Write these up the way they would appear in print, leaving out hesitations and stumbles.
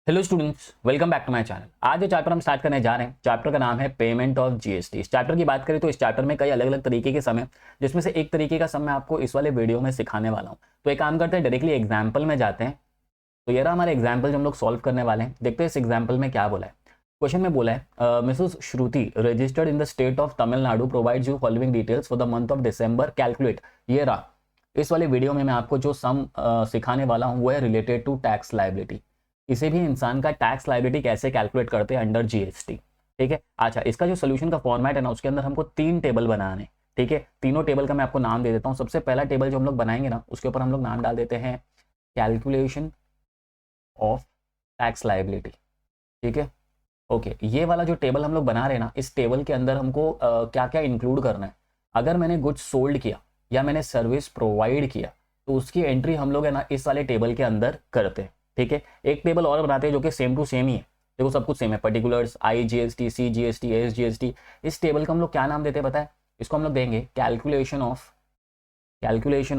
Hello students, welcome back to my channel. आज जो chapter हम स्टार्ट करने जा रहे हैं, चैप्टर का नाम है पेमेंट ऑफ जीएसटी। इस चैप्टर की बात करें तो इस चैप्टर में कई अलग अलग तरीके के सम हैं, जिसमें से एक तरीके का सम मैं आपको इस वाले वीडियो में सिखाने वाला हूं। तो एक काम करते हैं, डायरेक्टली एग्जाम्पल में जाते हैं। तो ये रहा हमारा एग्जाम्पल जो हम लोग सॉल्व करने वाले हैं। देखते हैं इस एग्जाम्पल में क्या बोला है। क्वेश्चन में बोला है Mrs Shruti registered in the state of Tamil Nadu provides you following details for the month of December, calculate. ये रहा। इस वाले वीडियो में मैं आपको जो सम सिखाने वाला हूँ वो है रिलेटेड टू टैक्स लायबिलिटी। किसी भी इंसान का टैक्स लायबिलिटी कैसे कैलकुलेट करते हैं अंडर जीएसटी। ठीक है। अच्छा, इसका जो सोल्यूशन का फॉर्मेट है ना, उसके अंदर हमको 3 टेबल बनाने। ठीक है। तीनों टेबल का मैं आपको नाम दे देता हूँ। सबसे पहला टेबल जो हम लोग बनाएंगे ना, उसके ऊपर हम लोग नाम डाल देते हैं कैलकुलेशन ऑफ टैक्स लायबिलिटी। ठीक है। ओके, ये वाला जो टेबल हम लोग बना रहे हैं ना, इस टेबल के अंदर हमको क्या क्या इंक्लूड करना है। अगर मैंने गुड्स सोल्ड किया या मैंने सर्विस प्रोवाइड किया तो उसकी एंट्री हम लोग है ना इस वाले टेबल के अंदर करते हैं। ठीक है। एक टेबल और बनाते हैं जो कि सेम टू सेम ही है। देखो, सब कुछ सेम है, particulars, I GST, C GST, S GST. इस टेबल का हम लोग क्या नाम देते हैं पता है? इसको हम लोग देंगे calculation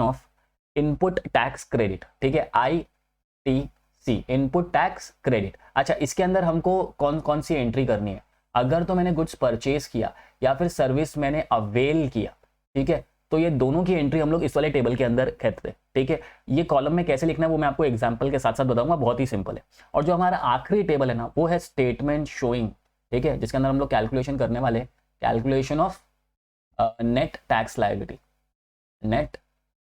of input tax credit. ठीक है, ITC, इनपुट टैक्स क्रेडिट। अच्छा, इसके अंदर हमको कौन कौन सी एंट्री करनी है? अगर तो मैंने गुड्स परचेज किया या फिर सर्विस मैंने अवेल किया, ठीक है, तो ये दोनों की एंट्री हम लोग इस वाले टेबल के अंदर करते हैं। ठीक है। ये कॉलम में कैसे लिखना है वो मैं आपको एग्जांपल के साथ साथ बताऊंगा, बहुत ही सिंपल है। और जो हमारा आखिरी टेबल है ना, वो है स्टेटमेंट शोइंग। ठीक है, जिसके अंदर हम लोग कैलकुलेशन करने वाले, calculation of net tax liability. Net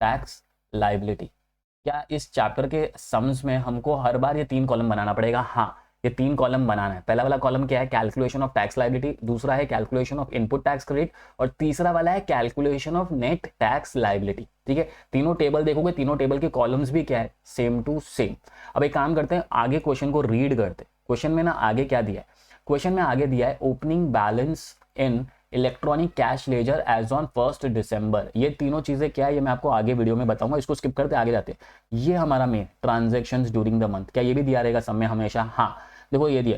tax liability. क्या इस चैप्टर के सम्स में हमको हर बार ये 3 कॉलम बनाना पड़ेगा? हाँ, ये 3 कॉलम बनाना है। पहला वाला कॉलम क्या है? Calculation of tax liability. दूसरा है calculation of input tax credit. और तीसरा वाला है calculation of net tax liability. ठीक है। तीनों टेबल देखोगे, तीनों टेबल के कॉलम्स भी क्या है? Same to same. अब एक काम करते हैं, आगे क्वेश्चन को रीड करते हैं। क्वेश्चन में ना आगे क्या दिया है? क्वेश्चन में आगे दिया है opening balance in electronic cash ledger as on 1 December. ये तीनों चीजें क्या है ये मैं आपको आगे वीडियो में बताऊंगा। इसको स्किप करते आगे जाते हैं। ये हमारा main transactions during the month, क्या ये भी दिया रहेगा सब में हमेशा? हाँ, देखो ये दिया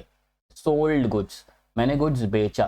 सोल्ड गुड्स, मैंने गुड्स बेचा,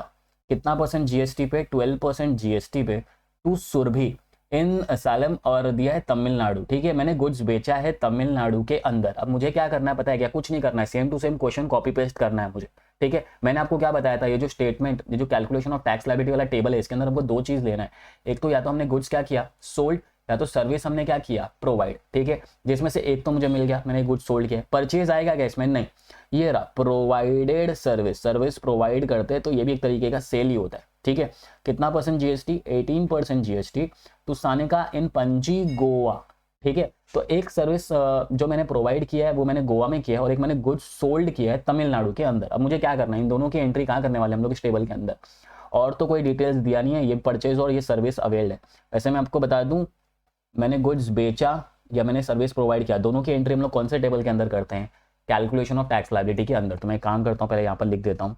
कितना परसेंट जीएसटी पे? 12% जीएसटी पे, टू सुरभि इन सालम, और दिया है तमिलनाडु। ठीक है, मैंने गुड्स बेचा है तमिलनाडु के अंदर। अब मुझे क्या करना है पता है क्या? कुछ नहीं करना है, same to same question copy paste करना है मुझे। ठीक है। मैंने आपको क्या बताया था, ये जो स्टेटमेंट, ये जो कैलकुलेशन ऑफ टैक्स लायबिलिटी वाला टेबल है, इसके अंदर हमको 2 चीज लेना है। एक तो या तो हमने गुड्स क्या किया? सोल्ड, या तो सर्विस हमने क्या किया? प्रोवाइड। ठीक है, जिसमें से एक तो मुझे मिल गया, मैंने गुड्स सोल्ड किया। परचेज आएगा क्या इसमें? नहीं, ये रहा प्रोवाइडेड सर्विस। सर्विस प्रोवाइड करते हैं तो ये भी एक तरीके का सेल ही होता है। ठीक है। कितना percent GST? 18% GST to Sanika in Panaji, Goa. ठीक है। तो एक सर्विस जो मैंने प्रोवाइड किया है वो मैंने गोवा में किया है, और एक मैंने गुड्स सोल्ड किया है तमिलनाडु के अंदर। अब मुझे क्या करना है? इन दोनों की एंट्री कहाँ करने वाले हम लोग? इस टेबल के अंदर। और तो कोई डिटेल्स दिया नहीं है, ये परचेज और ये सर्विस अवेल्ड है। वैसे मैं आपको बता दूं, मैंने गुड्स बेचा या मैंने सर्विस प्रोवाइड किया, दोनों की एंट्री हम लोग कौन से टेबल के अंदर करते हैं? कैलकुलेशन ऑफ टैक्स लायबिलिटी के अंदर। तो मैं काम करता हूँ, पहले यहाँ पर लिख देता हूँ।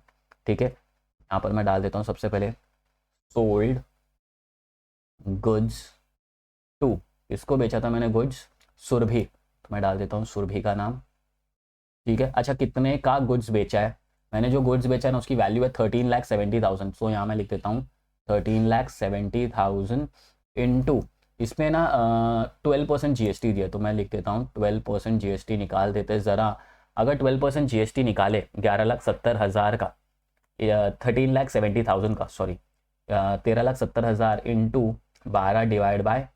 ठीक है, यहाँ पर मैं डाल देता हूँ सबसे पहले सोल्ड गुड्स टू, इसको बेचा था मैंने गुड्स सुरभि, तो मैं डाल देता हूँ सुरभि का नाम। ठीक है। अच्छा, कितने का गुड्स बेचा है? मैंने जो गुड्स बेचा है ना उसकी वैल्यू है 13,70,000। सो यहाँ मैं लिख देता हूँ 13,70,000 इंटू, इसमें ना 12% जीएसटी दिया, तो मैं लिख देता हूँ 12% जीएसटी निकाल देते हैं ज़रा। अगर 12% जीएसटी निकाले 11,70,000 का, 13,70,000 का, सॉरी 13,70,000 इंटू 12 डिवाइड बाय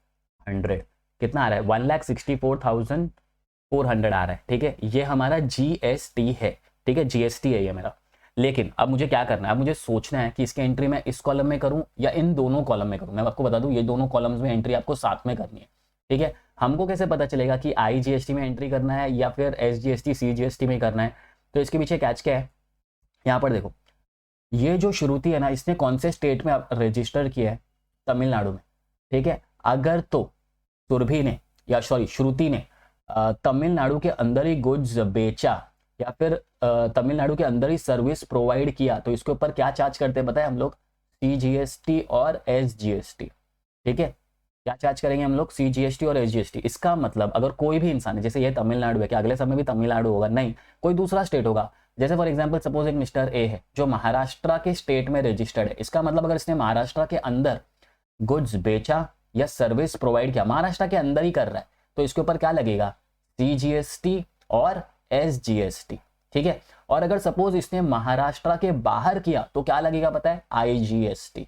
100, कितना आ रहा है? 1,64,400 आ रहा है। ठीक है, ये हमारा जीएसटी है। ठीक है, जीएसटी है ये मेरा। लेकिन अब मुझे क्या करना है? अब मुझे सोचना है कि इसकी एंट्री मैं इस कॉलम में करूं या इन दोनों कॉलम में करूं। मैं आपको बता दूं, ये दोनों कॉलम्स में एंट्री आपको साथ में करनी है। ठीक है। हमको कैसे पता चलेगा कि IGST में एंट्री करना है या फिर SGST CGST में करना है? तो इसके पीछे कैच क्या है? यहाँ पर देखो, ये जो श्रुति है ना, इसने कौन से स्टेट में रजिस्टर किया है? तमिलनाडु में। ठीक है। अगर तो सुरभि ने या सॉरी श्रुति ने तमिलनाडु के अंदर ही गुड्स बेचा या फिर तमिलनाडु के अंदर ही सर्विस प्रोवाइड किया, तो इसके ऊपर क्या चार्ज करते हैं बताए हम लोग? CGST और SGST। ठीक है, क्या चार्ज करेंगे हम लोग? CGST और SGST। इसका मतलब अगर कोई भी इंसान है, जैसे ये तमिलनाडु है, क्या अगले समय भी तमिलनाडु होगा? नहीं, कोई दूसरा स्टेट होगा। जैसे फॉर एग्जाम्पल सपोज एक मिस्टर ए है जो महाराष्ट्र के स्टेट में रजिस्टर्ड है। इसका मतलब अगर इसने महाराष्ट्र के अंदर गुड्स बेचा या सर्विस प्रोवाइड किया, महाराष्ट्र के अंदर ही कर रहा है, तो इसके ऊपर क्या लगेगा? CGST और SGST। ठीक है। और अगर सपोज इसने महाराष्ट्र के बाहर किया तो क्या लगेगा पता है, IGST,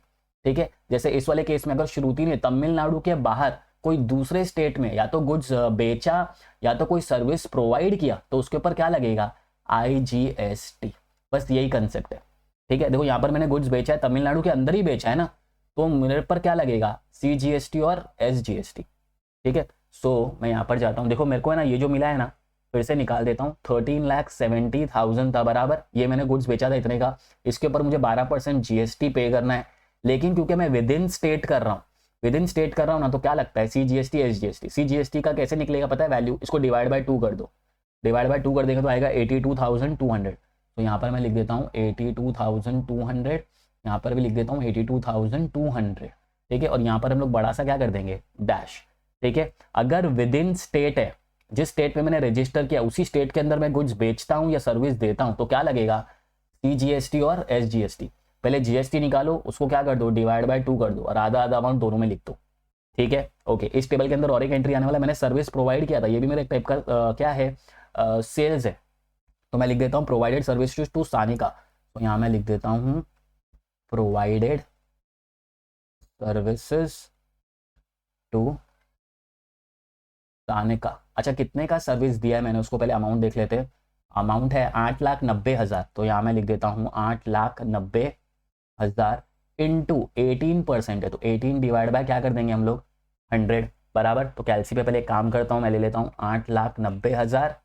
ठीक है। जैसे इस वाले केस में अगर श्रुति ने तमिलनाडु के बाहर कोई दूसरे स्टेट में या तो गुड्स बेचा या तो कोई सर्विस प्रोवाइड किया तो उसके ऊपर क्या लगेगा, IGST। बस यही कंसेप्ट है, ठीक है। देखो यहाँ पर मैंने गुड्स बेचा है, तमिलनाडु के अंदर ही बेचा है ना, तो मेरे पर क्या लगेगा, CGST और SGST, ठीक है। सो मैं यहाँ पर जाता हूँ, देखो मेरे को है ना ये जो मिला है ना, फिर से निकाल देता हूँ, 13,70,000 था बराबर, ये मैंने गुड्स बेचा था इतने का, इसके ऊपर मुझे 12% GST पे करना है। लेकिन क्योंकि मैं विद इन स्टेट कर रहा हूँ ना, तो क्या लगता है, CGST SGST। CGST का कैसे निकलेगा पता है वैल्यू, इसको डिवाइड बाय 2 कर दो, डिवाइड बाय 2 कर देंगे तो आएगा 82,200। तो यहाँ पर मैं लिख देता हूँ 82,200, यहाँ पर भी लिख देता हूँ 82,200, ठीक है। और यहाँ पर हम लोग बड़ा सा क्या कर देंगे, डैश, ठीक है। अगर विद इन स्टेट है, जिस स्टेट में मैंने रजिस्टर किया उसी स्टेट के अंदर मैं गुड्स बेचता हूँ या सर्विस देता हूँ तो क्या लगेगा, CGST और SGST। पहले GST निकालो, उसको क्या कर दो, डिवाइड बाय 2 कर दो और आधा आधा अमाउंट दोनों में लिख दो, ठीक है। ओके, इस टेबल के अंदर और एक एंट्री आने वाला, मैंने सर्विस प्रोवाइड किया था, ये भी मेरे टाइप का क्या है, सेल्स है। तो मैं लिख देता हूँ प्रोवाइडेड सर्विसेज टू सानिका, तो यहाँ मैं लिख देता हूँ प्रोवाइडेड सर्विसेज टू सानिका। अच्छा, कितने का सर्विस दिया है मैंने, उसको पहले अमाउंट देख लेते हैं। अमाउंट है 8,90,000, तो यहाँ मैं लिख देता हूँ 8,90,000 इंटू 18% है, तो 18 डिवाइड बाय क्या कर देंगे हम लोग, 100 बराबर। तो कैलसी पे पहले एक काम करता हूँ, मैं ले लेता हूँ 8,90,000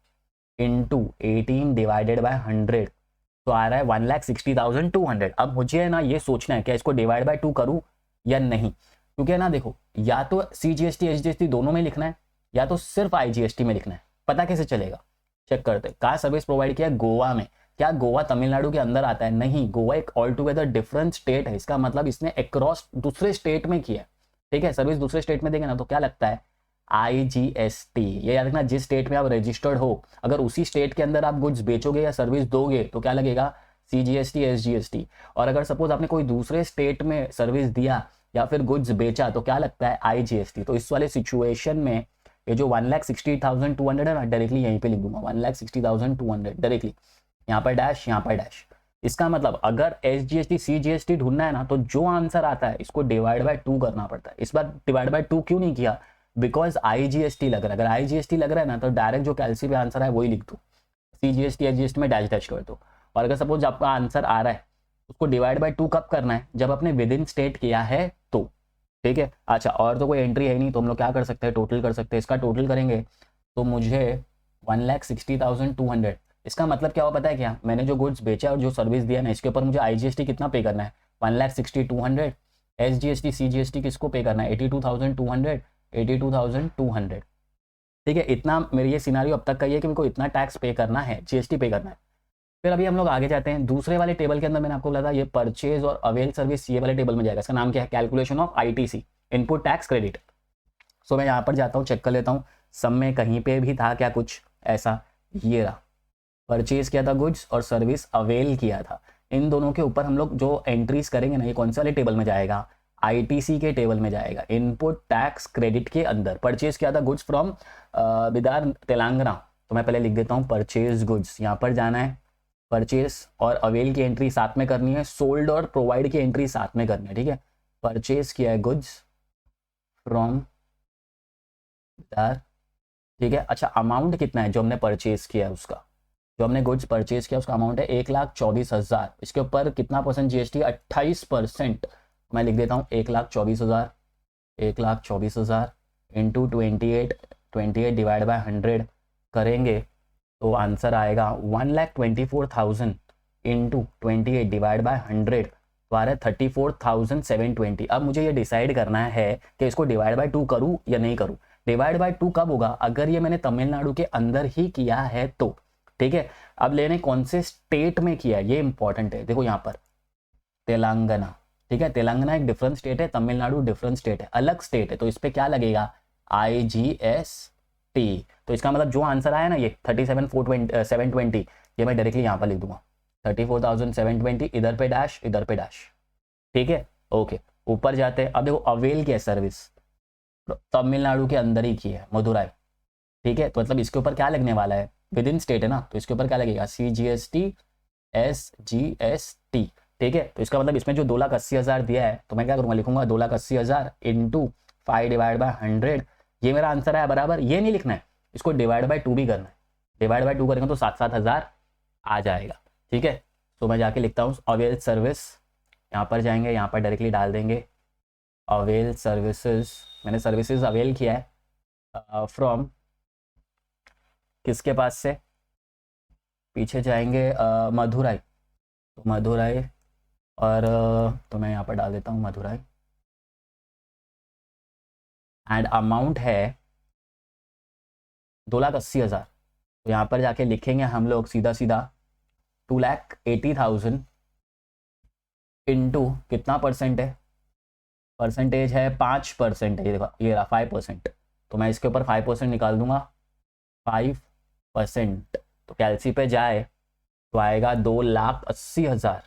इंटू 18 डिवाइडेड बाय 100, तो आ रहा है 1,60,200। अब मुझे है ना ये सोचना है क्या इसको डिवाइड बाय 2 करूँ या नहीं, क्योंकि है ना देखो, या तो CGST SGST दोनों में लिखना है या तो सिर्फ IGST में लिखना है। पता कैसे चलेगा, चेक करते हैं। कहाँ सर्विस प्रोवाइड किया, गोवा में। क्या गोवा तमिलनाडु के अंदर आता है, नहीं, गोवा एक ऑल टुगेदर डिफरेंट स्टेट है, इसका मतलब इसने अक्रॉस दूसरे स्टेट में किया है, ठीक है। सर्विस दूसरे स्टेट में देंगे ना तो क्या लगता है, IGST। ये याद रखना, जिस स्टेट में आप रजिस्टर्ड हो, अगर उसी स्टेट के अंदर आप गुड्स बेचोगे या सर्विस दोगे तो क्या लगेगा, CGST SGST। और अगर सपोज आपने कोई दूसरे स्टेट में सर्विस दिया या फिर गुड्स बेचा तो क्या लगता है, IGST। तो इस वाले सिचुएशन में ये जो 1,60,200 है ना, डायरेक्टली यहीं पे लिख दूंगा 1,60,200 डायरेक्टली, यहाँ पर डैश, यहाँ पर डैश। इसका मतलब अगर SGST CGST ढूंढना है ना तो जो आंसर आता है इसको डिवाइड बाय 2 करना पड़ता है। इस बार डिवाइड बाय 2 क्यों नहीं किया, बिकॉज IGST लग रहा है। अगर IGST लग रहा है ना तो डायरेक्ट जो कैलसी पे आंसर है वही लिख दो, CGST SGST में डैश डैश कर दो। और अगर सपोज आपका आंसर आ रहा है उसको डिवाइड बाय 2 कब करना है, जब आपने विद इन स्टेट किया है तो, ठीक है। अच्छा, और तो कोई एंट्री है नहीं तो हम लोग क्या कर सकते हैं, टोटल कर सकते हैं। इसका टोटल करेंगे तो मुझे 1,60,200, इसका मतलब क्या हुआ पता है क्या, मैंने जो गुड्स बेचा और जो सर्विस दिया ना इसके ऊपर मुझे IGST कितना पे करना है, 1,60,200। SGST CGST किसको पे करना है, 82,200, 82,200, ठीक है। इतना मेरी ये सिनारियो अब तक का ये कि मेरे को इतना टैक्स पे करना है, GST पे करना है। फिर अभी हम लोग आगे जाते हैं दूसरे वाले टेबल के अंदर। मैंने आपको बोला था ये परचेज और अवेल सर्विस ये वाले टेबल में जाएगा। इसका नाम क्या है, calculation of ITC, input tax credit. So मैं यहाँ पर जाता हूँ, चेक कर लेता हूँ सब में कहीं पे भी था क्या कुछ ऐसा, ये रहा, परचेज किया था गुड्स और सर्विस अवेल किया था। इन दोनों के ऊपर हम लोग जो एंट्रीज करेंगे ना, ये कौन से वाले टेबल में जाएगा, ITC के टेबल में जाएगा, इनपुट टैक्स क्रेडिट के अंदर। परचेज किया था गुड्स फ्रॉम बिदार तेलंगाना, तो मैं पहले लिख देता हूँ परचेज गुड्स, यहाँ पर जाना है, परचेज और अवेल की एंट्री साथ में करनी है, सोल्ड और प्रोवाइड की एंट्री साथ में करनी है, ठीक है। परचेज किया है गुड्स फ्रॉम बिदार, ठीक है। अच्छा, अमाउंट कितना है जो हमने परचेज किया है उसका, जो हमने गुड्स परचेज किया उसका अमाउंट है 1,24,000। इसके ऊपर कितना परसेंट GST, 28%। मैं लिख देता हूँ 1,24,000, 1,24,000 इंटू 28 डिवाइड बाय 100 करेंगे तो आंसर आएगा 1,24,000 इंटू 28 डिवाइड बाय 100, तो आ रहा है 34,720। अब मुझे ये डिसाइड करना है कि इसको डिवाइड बाय 2 करूँ या नहीं करूँ। डिवाइड बाय 2 कब होगा, अगर ये मैंने तमिलनाडु के अंदर ही किया है तो, ठीक है। अब लेने कौन से स्टेट में किया है ये इंपॉर्टेंट है। देखो यहाँ पर तेलंगाना, ठीक है, तेलंगाना एक डिफरेंट स्टेट है, तमिलनाडु डिफरेंट स्टेट है, अलग स्टेट है, तो इस पर क्या लगेगा, IGST। तो इसका मतलब जो आंसर आया ना ये 37,720, ये मैं डायरेक्टली यहाँ पर लिख दूंगा 34,720, इधर पे डैश, इधर पे डैश, ठीक है। ओके, ऊपर जाते हैं। अब देखो अवेल की है सर्विस, तमिलनाडु के अंदर ही की है, मदुराई, ठीक है। तो मतलब इसके ऊपर क्या लगने वाला है, विद इन स्टेट है ना, तो इसके ऊपर क्या लगेगा, CGST SGST। ठीक है, तो इसका मतलब इसमें जो 2,80,000 दिया है तो मैं क्या करूँगा, लिखूंगा 2,80,000 इंटू 5/100। ये मेरा आंसर है बराबर। ये नहीं लिखना है, इसको डिवाइड बाय 2 भी करना है। डिवाइड बाय 2 करेंगे तो 7,000 आ जाएगा। ठीक है, तो मैं जाके लिखता हूँ अवेल सर्विस, यहाँ पर जाएंगे, यहाँ पर डायरेक्टली डाल देंगे अवेल सर्विसेज। मैंने सर्विसेज अवेल किया है फ्रॉम किसके पास से, पीछे जाएंगे मधुराई, तो मधुराई और तो मैं यहाँ पर डाल देता हूँ मधुराई एंड अमाउंट है 2,80,000। तो यहाँ पर जाके लिखेंगे हम लोग सीधा सीधा 2,80,000 इंटू कितना परसेंट है, परसेंटेज है 5% है, ये देखो ये रहा 5%। तो मैं इसके ऊपर 5% निकाल दूंगा, 5%। तो कैलसी पे जाए तो आएगा 2,80,000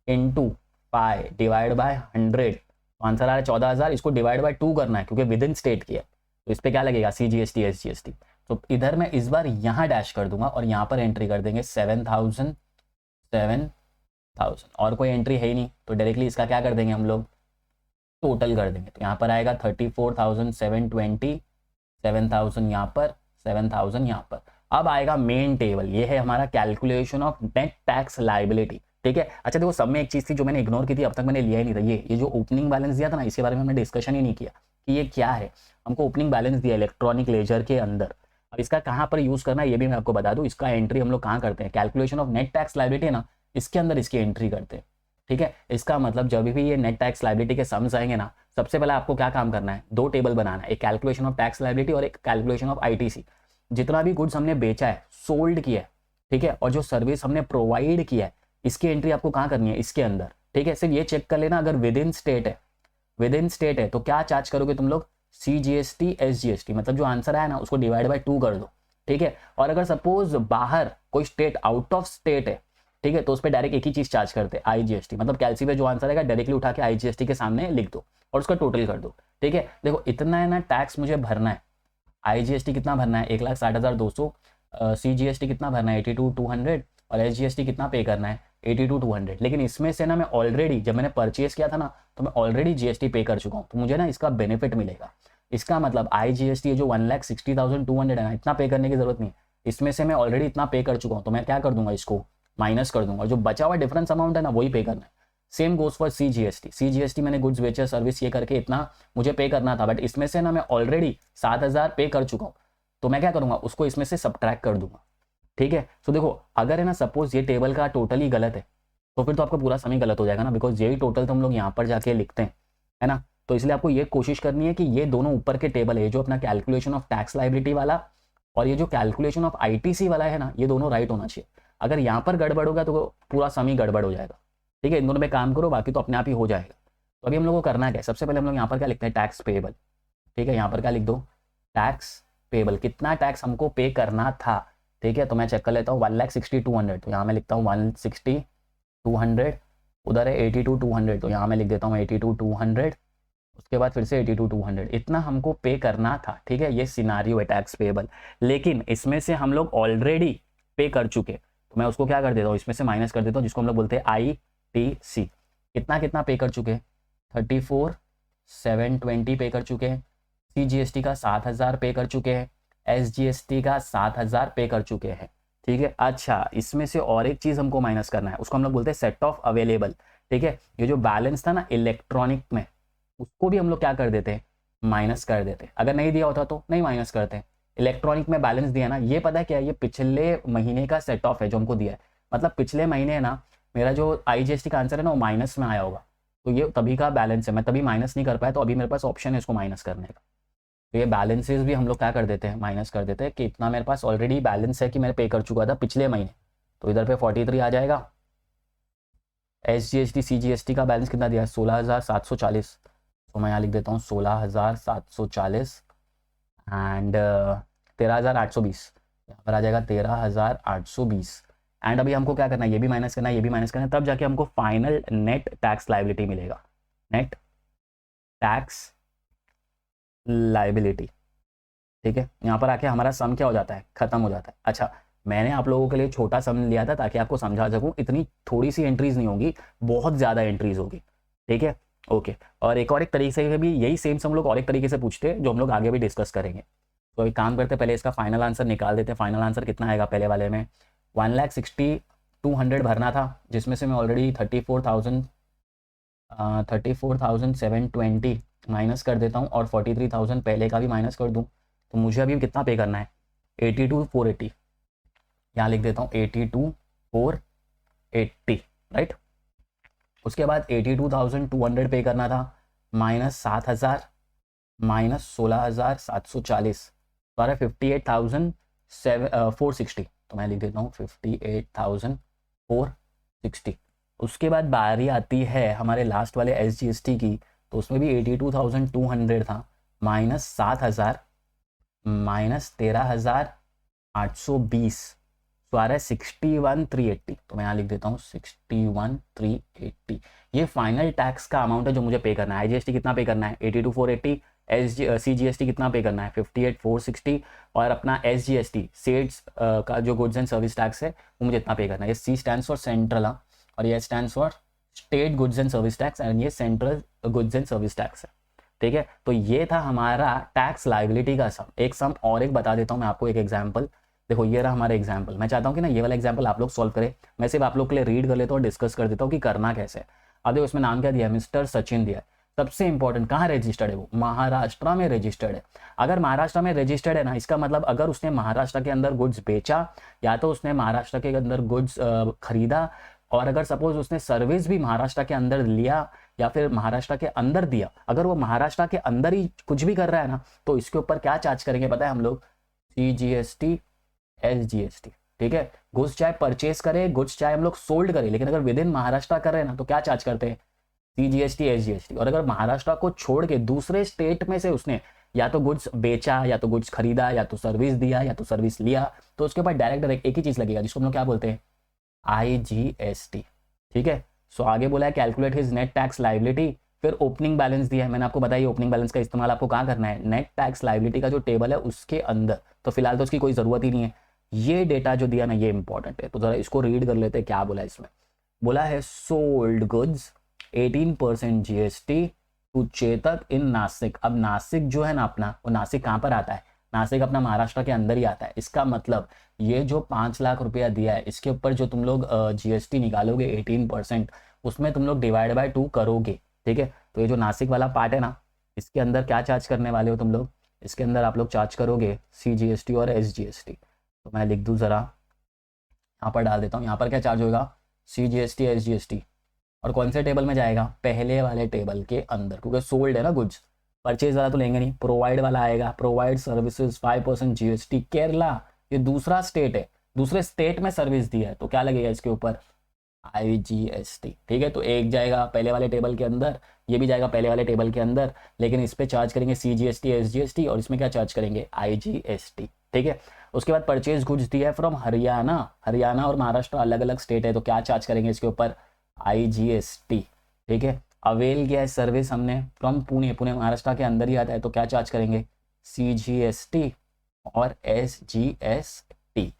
इंटू 5 डिवाइड बाय 100। आंसर आ रहा है 14,000। इसको डिवाइड बाय 2 करना है क्योंकि विद इन स्टेट किया, तो इस पर क्या लगेगा, CGST SGST। तो इधर मैं इस बार यहाँ डैश कर दूंगा और यहाँ पर एंट्री कर देंगे 7,000 और कोई एंट्री है ही नहीं, तो डायरेक्टली इसका क्या कर देंगे हम लोग, टोटल कर देंगे। तो यहाँ पर आएगा 34,720, 7,000 यहाँ पर, 7,000 यहाँ पर। अब आएगा मेन टेबल, ये है हमारा calculation of net tax liability. ठीक है, अच्छा देखो सब में एक चीज थी जो मैंने इग्नोर की थी, अब तक मैंने लिया ही नहीं था, ये जो ओपनिंग बैलेंस दिया था ना, इसके बारे में हमने डिस्कशन ही नहीं किया कि ये क्या है। हमको ओपनिंग बैलेंस दिया इलेक्ट्रॉनिक लेजर के अंदर। अब इसका कहाँ पर यूज करना है ये भी मैं आपको बता दूं। इसका एंट्री हम लोग कहाँ करते हैं, calculation of net tax liability है ना, इसके अंदर इसकी एंट्री करते हैं। ठीक है, इसका मतलब जब भी ये नेट टैक्स लाइबिलिटी के सम्स आएंगे ना, सबसे पहले आपको क्या काम करना है, 2 टेबल बनाना है, एक कैलकुलेशन ऑफ टैक्स लाइबिलिटी और एक कैलकुलेशन ऑफ ITC। जितना भी गुड्स हमने बेचा है, सोल्ड किया है, ठीक है, और जो सर्विस हमने प्रोवाइड किया है, इसकी एंट्री आपको कहाँ करनी है, इसके अंदर। ठीक है, सिर्फ ये चेक कर लेना अगर विद इन स्टेट है, विद इन स्टेट है तो क्या चार्ज करोगे तुम लोग, CGST SGST। मतलब जो आंसर आया ना उसको डिवाइड बाय 2 कर दो। ठीक है, और अगर सपोज बाहर कोई स्टेट, आउट ऑफ स्टेट है, ठीक है, तो उस पर डायरेक्ट एक ही चीज चार्ज करते हैं, IGST। मतलब कैलसी पे जो आंसर आएगा डायरेक्टली उठा के IGST के सामने लिख दो और उसका टोटल कर दो। ठीक है, देखो इतना है ना टैक्स मुझे भरना है, IGST कितना भरना है 1,60,200, CGST कितना भरना है 82,200 और SGST कितना पे करना है 82,200। लेकिन इसमें से ना मैं ऑलरेडी जब मैंने परचेज किया था ना तो मैं ऑलरेडी GST पे कर चुका हूँ, तो मुझे ना इसका बेनिफिट मिलेगा। इसका मतलब IGST जो 1,60,200 है ना, इतना पे करने की जरूरत नहीं, इसमें से मैं ऑलरेडी इतना पे कर चुका हूँ, तो मैं क्या कर दूंगा, इसको माइनस कर दूंगा, जो बचा हुआ डिफरेंस अमाउंट है ना वही पे करना है। सेम गोज फॉर CGST मैंने गुड्स बेचे सर्विस ये करके इतना मुझे पे करना था, बट इसमें से ना मैं ऑलरेडी 7,000 पे कर चुका हूँ, तो मैं क्या करूंगा, उसको इसमें से सब्ट्रैक्ट कर दूंगा। ठीक है, तो देखो अगर है ना सपोज ये टेबल का टोटल ही गलत है तो फिर तो आपका पूरा सम गलत हो जाएगा ना, बिकॉज यही टोटल तो हम लोग यहाँ पर जाके लिखते हैं, है ना। तो इसलिए आपको ये कोशिश करनी है कि ये दोनों ऊपर के टेबल है, जो अपना कैलकुलेशन ऑफ टैक्स लाइबिलिटी वाला और ये जो कैलकुलेशन ऑफ ITC वाला है ना, ये दोनों राइट होना चाहिए। अगर यहाँ पर गड़बड़ होगा तो पूरा सम ही गड़बड़ हो जाएगा। ठीक है, इन दोनों में काम करो, बाकी तो अपने आप ही हो जाएगा। तो अभी हम लोग को करना क्या है, सबसे पहले हम लोग यहाँ पर क्या लिखते हैं, टैक्स पेएबल। ठीक है, यहाँ पर क्या लिख दो, टैक्स पेएबल, कितना टैक्स हमको पे करना था। ठीक है, तो मैं चेक कर लेता हूँ 1,60,200, तो यहाँ मैं लिखता हूँ 1,60,200, उधर है 82,200, तो यहाँ मैं लिख देता हूँ 82,200, उसके बाद फिर से 82,200, इतना हमको पे करना था। ठीक है, ये सिनारियो है टैक्स पेएबल, लेकिन इसमें से हम लोग ऑलरेडी पे कर चुके, तो मैं उसको क्या कर देता हूँ, इसमें से माइनस कर देता हूँ, जिसको हम लोग बोलते हैं ITC। कितना कितना पे कर चुके, 34,720 पे कर चुके हैं, CGST का 7,000 पे कर चुके हैं, SGST का 7,000 पे कर चुके हैं। ठीक है, अच्छा इसमें से और एक चीज हमको माइनस करना है, उसको हम लोग बोलते हैं सेट ऑफ अवेलेबल। ठीक है, ये जो बैलेंस था ना इलेक्ट्रॉनिक में, उसको भी हम लोग क्या कर देते हैं, माइनस कर देते हैं। अगर नहीं दिया होता तो नहीं माइनस करते हैं। इलेक्ट्रॉनिक में बैलेंस दिया ना, ये पता है क्या है, ये पिछले महीने का सेट ऑफ है जो हमको दिया है। मतलब पिछले महीने ना मेरा जो IGST का आंसर है ना वो माइनस में आया होगा, तो ये तभी का बैलेंस है, मैं तभी माइनस नहीं कर पाया, तो अभी मेरे पास ऑप्शन है इसको माइनस करने का। तो ये बैलेंसेस भी हम लोग क्या कर देते हैं, माइनस कर देते हैं कि इतना मेरे पास ऑलरेडी बैलेंस है कि मैंने पे कर चुका था पिछले महीने, तो इधर पे 43 आ जाएगा। SGST CGST का बैलेंस कितना दिया है, 16,740, तो मैं यहाँ लिख देता हूँ 16,740 एंड 13,820, यहाँ पर आ जाएगा 13,820। एंड अभी हमको क्या करना है, ये भी माइनस करना है, ये भी माइनस करना है, तब जाके हमको फाइनल नेट टैक्स लाइबिलिटी मिलेगा, नेट टैक्स लाइबिलिटी। ठीक है, यहाँ पर आके हमारा सम क्या हो जाता है, खत्म हो जाता है। अच्छा मैंने आप लोगों के लिए छोटा सम लिया था ताकि आपको समझा सकूं, इतनी थोड़ी सी एंट्रीज नहीं होगी, बहुत ज़्यादा एंट्रीज होगी, ठीक है। ओके, और एक तरीके से भी यही सेम सम लोग और एक तरीके से पूछते हैं जो हम लोग आगे भी डिस्कस करेंगे। तो एक काम करते, पहले इसका फाइनल आंसर निकाल देते। फाइनल आंसर कितना आएगा पहले वाले में, 1,60,200 भरना था, जिसमें से मैं ऑलरेडी 34,720 माइनस कर देता हूँ और 43,000 पहले का भी माइनस कर दूँ। तो मुझे अभी कितना पे करना है, 82,480, यहाँ लिख देता हूँ 82,480, राइट। उसके बाद 82,200 पे करना था, माइनस 7,000 माइनस 16,740, तो 58,460, तो मैं लिख देता हूँ 58,460। उसके बाद बारी आती है हमारे लास्ट वाले SGST की, तो उसमें भी 82,200 था, माइनस 7,000 माइनस 13,820, तो आ रहा है 61,380, तो मैं यहाँ लिख देता हूँ 61,380। ये फाइनल टैक्स का अमाउंट है जो मुझे पे करना है। IGST कितना पे करना है, 82,480, CGST कितना पे करना है, 58,460, और अपना SGST सेल्स का जो गुड्स एंड सर्विस टैक्स है वो मुझे इतना पे करना है। ये C स्टैंड्स फॉर सेंट्रल, और ये stands for state goods and service tax, and ये central goods and service tax है, ठीक है। तो ये था हमारा टैक्स लाइबिलिटी का सम। एक सम और एक बता देता हूँ मैं आपको, एक एग्जाम्पल। देखो ये रहा हमारा एग्जाम्पल। मैं चाहता हूँ कि ना ये वाला एग्जाम्पल आप लोग सॉल्व करें, मैं सिर्फ आप लोग के लिए रीड कर लेता हूँ और डिस्कस कर देता हूँ कि करना कैसे है। अब देखो इसमें नाम क्या दिया है, मिस्टर सचिन दिया है। सबसे इंपॉर्टेंट, कहाँ रजिस्टर्ड है वो, महाराष्ट्र में रजिस्टर्ड है। अगर महाराष्ट्र में रजिस्टर्ड है ना, इसका मतलब अगर उसने महाराष्ट्र के अंदर गुड्स बेचा, या तो उसने महाराष्ट्र के अंदर गुड्स खरीदा, और अगर सपोज उसने सर्विस भी महाराष्ट्र के अंदर लिया या फिर महाराष्ट्र के अंदर दिया, अगर वो महाराष्ट्र के अंदर ही कुछ भी कर रहा है ना, तो इसके ऊपर क्या चार्ज करेंगे पता है हम लोग, CGST SGST, ठीक है। गुड्स चाहे परचेस करे, गुड्स चाहे हम लोग सोल्ड करें, लेकिन अगर विद इन महाराष्ट्र कर रहे हैं ना तो क्या चार्ज करते हैं, CGST SGST। और अगर महाराष्ट्र को छोड़ के दूसरे स्टेट में से उसने या तो गुड्स बेचा, या तो गुड्स खरीदा, या तो सर्विस दिया, या तो सर्विस लिया, तो उसके ऊपर डायरेक्ट एक ही चीज लगेगा जिसको हम लोग क्या बोलते हैं, IGST, ठीक है। सो आगे बोला है calculate his net tax liability, फिर ओपनिंग बैलेंस दिया है। मैंने आपको बताया ओपनिंग बैलेंस का इस्तेमाल आपको कहाँ करना है, नेट टैक्स लाइबिलिटी का जो टेबल है उसके अंदर। तो फिलहाल तो उसकी कोई जरूरत ही नहीं है, ये डेटा जो दिया ना ये इंपॉर्टेंट है, तो जरा इसको रीड कर लेते हैं। क्या बोला है इसमें, बोला है sold goods 18% GST to Chetak in Nashik. अब नासिक जो है ना अपना, वो नासिक कहाँ पर आता है, नासिक अपना महाराष्ट्र के अंदर ही आता है। इसका मतलब ये जो 5 लाख रुपया दिया है, इसके ऊपर जो तुम लोग GST निकालोगे 18%, उसमें तुम लोग डिवाइड बाय 2 करोगे, ठीक है। तो ये जो नासिक वाला पार्ट है ना, इसके अंदर क्या चार्ज करने वाले हो तुम लोग, इसके अंदर आप लोग चार्ज करोगे CGST और SGST। तो मैं लिख दूँ ज़रा, यहाँ पर डाल देता हूँ, यहाँ पर क्या चार्ज होगा, CGST SGST, और कौन से टेबल में जाएगा, पहले वाले टेबल के अंदर, क्योंकि सोल्ड है ना गुड्स, परचेज वाला तो लेंगे नहीं। प्रोवाइड वाला आएगा, प्रोवाइड सर्विसेज 5% GST। केरला ये दूसरा स्टेट है, दूसरे स्टेट में सर्विस दिया है, तो क्या लगेगा इसके ऊपर, IGST, ठीक है। तो एक जाएगा पहले वाले टेबल के अंदर, ये भी जाएगा पहले वाले टेबल के अंदर, लेकिन इस पे चार्ज करेंगे CGST SGST, और इसमें क्या चार्ज करेंगे, IGST, ठीक है। उसके बाद परचेज गुड्स दिया है फ्रॉम हरियाणा, हरियाणा और महाराष्ट्र अलग अलग स्टेट है, तो क्या चार्ज करेंगे इसके ऊपर, IGST, ठीक है। अवेल किया है सर्विस हमने फ्रॉम पुणे, पुणे महाराष्ट्र के अंदर ही आता है, तो क्या चार्ज करेंगे, CGST और SGST,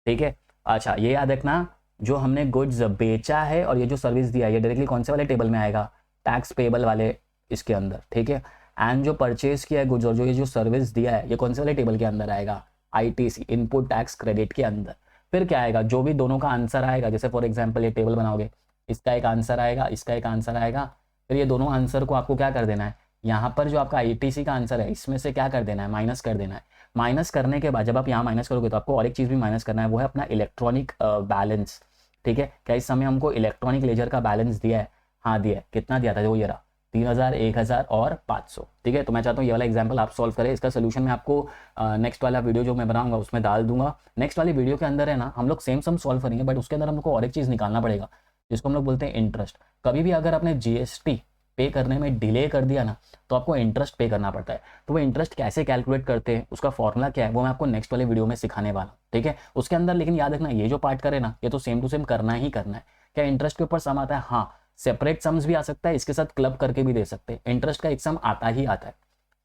ठीक है। अच्छा ये याद रखना, जो हमने गुड्स बेचा है और ये जो सर्विस दिया है, ये डायरेक्टली कौन से वाले टेबल में आएगा, टैक्स पेबल वाले इसके अंदर, ठीक है। एंड जो परचेज किया है गुड्स और जो ये जो सर्विस दिया है, ये कौन से वाले टेबल के अंदर आएगा, ITC इनपुट टैक्स क्रेडिट के अंदर। फिर क्या आएगा, जो भी दोनों का आंसर आएगा, जैसे फॉर एग्जाम्पल ये टेबल बनाओगे, इसका एक आंसर आएगा, इसका एक आंसर आएगा, फिर ये दोनों आंसर को आपको क्या कर देना है, यहाँ पर जो आपका ITC का आंसर है इसमें से क्या कर देना है, माइनस कर देना है। माइनस करने के बाद जब आप यहाँ माइनस करोगे तो आपको और एक चीज़ भी माइनस करना है, वो है अपना इलेक्ट्रॉनिक बैलेंस, ठीक है। क्या इस समय हमको इलेक्ट्रॉनिक लेजर का बैलेंस दिया है, हाँ दिया है। कितना दिया था, वो ये रहा 3,000, 1,000 और 500, ठीक है। तो मैं चाहता हूँ ये वाला एग्जाम्पल आप सॉल्व करें। इसका सोल्यूशन मैं आपको नेक्स्ट वाला वीडियो जो मैं बनाऊंगा उसमें डाल दूंगा। नेक्स्ट वाली वीडियो के अंदर है ना, हम लोग सेम सम सॉल्व करेंगे, बट उसके अंदर हमको और एक चीज़ निकालना पड़ेगा जिसको हम लोग बोलते हैं इंटरेस्ट। कभी भी अगर आपने GST पे करने में डिले कर दिया ना, तो आपको इंटरेस्ट पे करना पड़ता है। तो वो इंटरेस्ट कैसे कैलकुलेट करते हैं, उसका फॉर्मूला क्या है, वो मैं आपको नेक्स्ट वाले वीडियो में सिखाने वाला हूँ, ठीक है। उसके अंदर लेकिन याद रखना, ये जो पार्ट करे ना, ये तो सेम टू सेम करना ही करना है। क्या इंटरेस्ट के ऊपर सम आता है, हाँ सेपरेट सम्स भी आ सकता है, इसके साथ क्लब करके भी दे सकते हैं। इंटरेस्ट का एक सम आता ही आता है,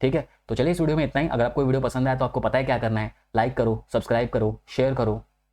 ठीक है। तो चलिए इस वीडियो में इतना ही। अगर आपको वीडियो पसंद आया तो आपको पता है क्या करना है, लाइक करो, सब्सक्राइब करो, शेयर करो।